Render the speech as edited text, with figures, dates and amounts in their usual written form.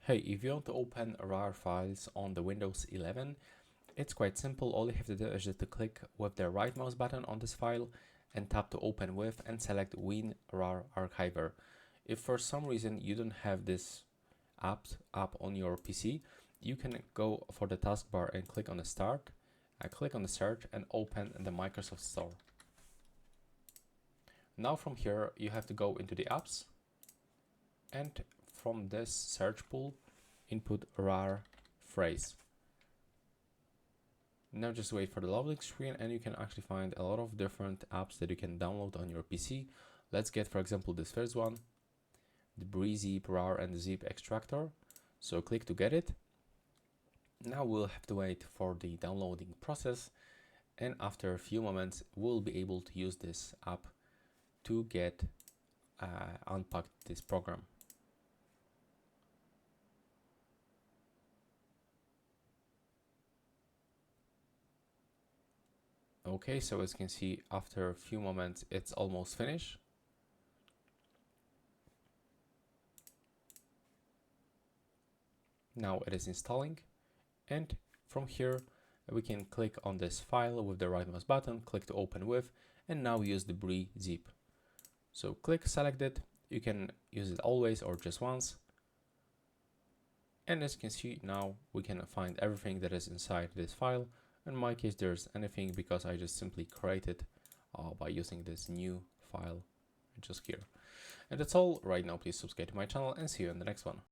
Hey, if you want to open RAR files on the Windows 11, it's quite simple. All you have to do is just to click with the right mouse button on this file and tap to open with and select Win RAR Archiver. If for some reason you don't have this app on your PC, you can go for the taskbar and click on the Start, click on the Search and open the Microsoft Store. Now from here, you have to go into the apps and from this search pool, input RAR phrase. Now just wait for the loading screen and you can actually find a lot of different apps that you can download on your PC. Let's get, for example, this first one, the zip, RAR and zip extractor. So click to get it. Now we'll have to wait for the downloading process, and after a few moments we'll be able to use this app to get unpack this program. Okay, so as you can see, after a few moments it's almost finished. Now it is installing, and from here we can click on this file with the right mouse button, click to open with, and now use the zip. So click, select it. You can use it always or just once. And as you can see, now we can find everything that is inside this file. In my case, there's anything because I just simply created by using this new file just here. And that's all right now. Please subscribe to my channel and see you in the next one.